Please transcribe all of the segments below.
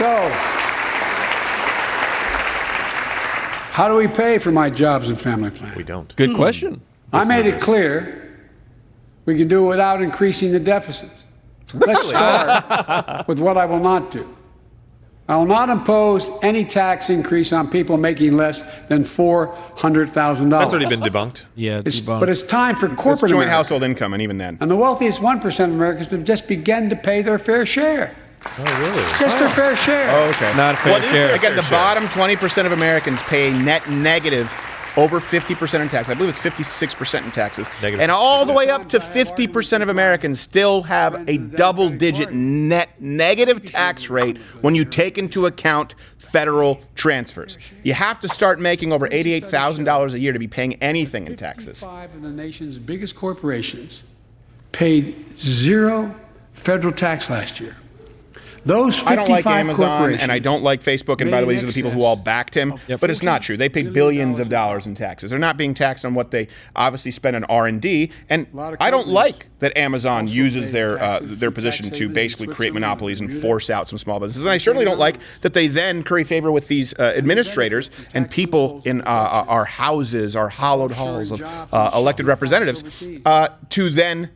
So, how do we pay for my jobs and family plan? We don't. Good question. I made it clear we can do it without increasing the deficits. Let's start with what I will not do. I will not impose any tax increase on people making less than $400,000. That's already been debunked. Yeah, But it's time for corporate joint America household income, and even then. and the wealthiest 1% of Americans to just begin to pay their fair share. Oh, really? Just their fair share. Oh, okay. not a fair What is share. fair Again, the share? bottom 20% of Americans pay a net negative over 50% in tax. I believe it's 56% in taxes. Negative. And all the way up to 50% of Americans still have a double-digit net negative tax rate when you take into account federal transfers. You have to start making over $88,000 a year to be paying anything in taxes. 55 of the nation's biggest corporations paid zero federal tax last year. Those 55 I don't like Amazon, corporations, and I don't like Facebook, and by the way, these are the people who all backed him. But it's not true. They pay billions of dollars in taxes. They're not being taxed on what they obviously spend on R&D. And I don't like that Amazon uses their position to basically create monopolies and force out some small businesses. And I certainly don't like that they then curry favor with these administrators and people in our houses, our hallowed halls of elected representatives, to then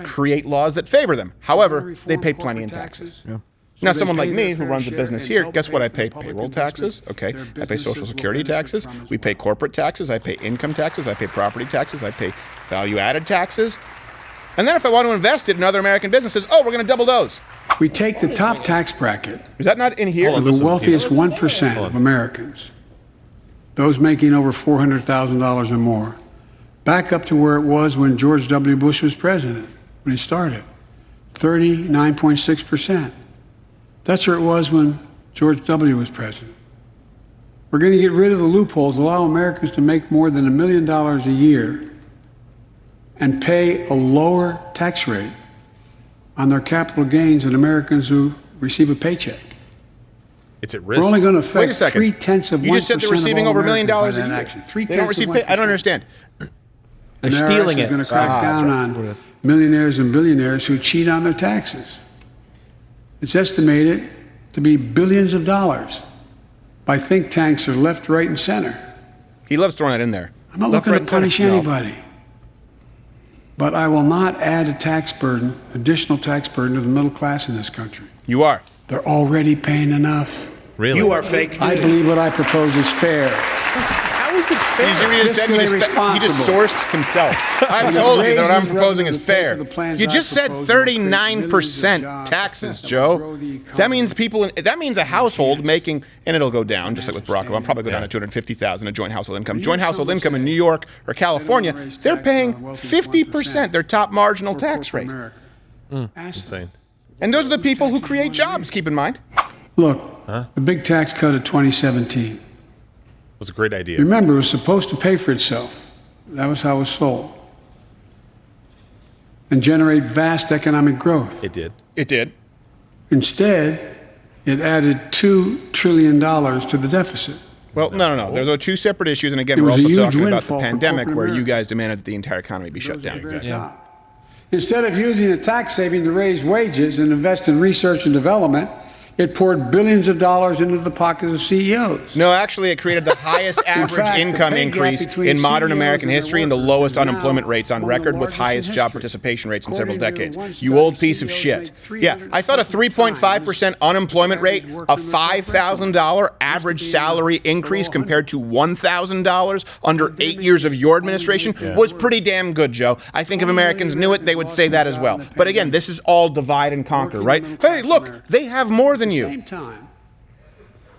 create laws that favor them. However, they pay plenty in taxes. Now, someone like me who runs a business here, guess what? I pay payroll taxes, okay? I pay Social Security taxes. We pay corporate taxes. I pay income taxes. I pay property taxes. I pay value-added taxes. And then if I want to invest it in other American businesses, oh, we're going to double those. we take the top tax bracket Is that not in here? of the wealthiest 1% of Americans, those making over $400,000 or more, back up to where it was when George W. Bush was president, when he started, 39.6%. That's where it was when George W. was president. We're going to get rid of the loopholes, allow Americans to make more than $1 million a year and pay a lower tax rate on their capital gains than Americans who receive a paycheck. It's at risk. We're only going to Wait a affect second. 0.3% of 1% You just said they're receiving over $1 million a by that year. action. They don't receive pay. I don't understand. They're stealing it. They're going to crack down on millionaires and billionaires who cheat on their taxes. It's estimated to be billions of dollars by think tanks or left, right, and center. He loves throwing that in there. I'm not Left, looking right, to and center. punish No. anybody. But I will not add a tax burden, additional tax burden to the middle class in this country. You are. They're already paying enough. Really? You are fake. I believe what I propose is fair. How is it fair? Did you read his Fiscally sentence? He just responsible. source himself. I And told it you that what I'm raises proposing is revenue to pay fair. for the plans You I just said propose that will create millions of 39% jobs taxes, that will Joe. grow the economy. That means that means a household making, and it'll go down, just like with Barack Obama, probably go down to 250,000 a joint household income. Joint household income in New York or California, they're paying 50% their top marginal tax rate. Insane. And those are the people who create jobs, keep in mind. Look, the big tax cut of 2017. It was a great idea. Remember, it was supposed to pay for itself. That was how it was sold. And generate vast economic growth. It did. It did. Instead, it added $2 trillion to the deficit. Well, no. Those are two separate issues. And again, It we're was a also huge talking about the windfall for pandemic corporate where you America. guys demanded that the entire economy be shut down. Instead of using the tax saving to raise wages and invest in research and development, it poured billions of dollars into the pockets of CEOs. No, actually, it created the highest average fact, the income pay gap increase between in modern CEOs American and their history and the workers lowest is now unemployment rates on one of the record with largest highest in job history. participation rates in several According to decades. one You study, old piece of CEOs shit. make Yeah, I thought a 3.5% unemployment rate, a $5,000 average salary increase compared to $1,000 under 8 years of your administration was pretty damn good, Joe. I think if Americans knew it, they would say that as well. But again, this is all divide and conquer, right? Hey, look, they have more than you. Same time,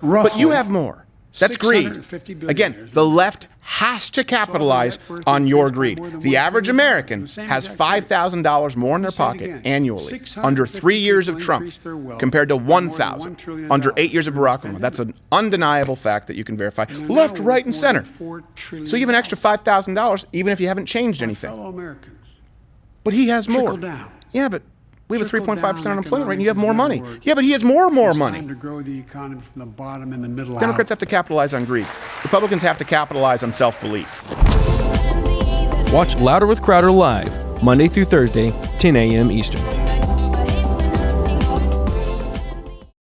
But you have more. That's greed. 650 billionaires Again, the left has to capitalize on your greed. The average American has $5,000 more in their pocket annually under 3 years of Trump compared to $1,000 under 8 years of Barack Obama. That's an undeniable fact that you can verify. Left, right, and center. So you have an extra $5,000 even if you haven't changed anything. fellow Americans. But he has more. Trickle down. Yeah, but we have a Trickle 3.5% down unemployment rate and you have economics more is money. not a word. Yeah, but he has more It's money. time to grow the economy from the bottom and the middle Democrats out. have to capitalize on greed. Republicans have to capitalize on self-belief. Watch Louder with Crowder live, Monday through Thursday, 10 a.m. Eastern.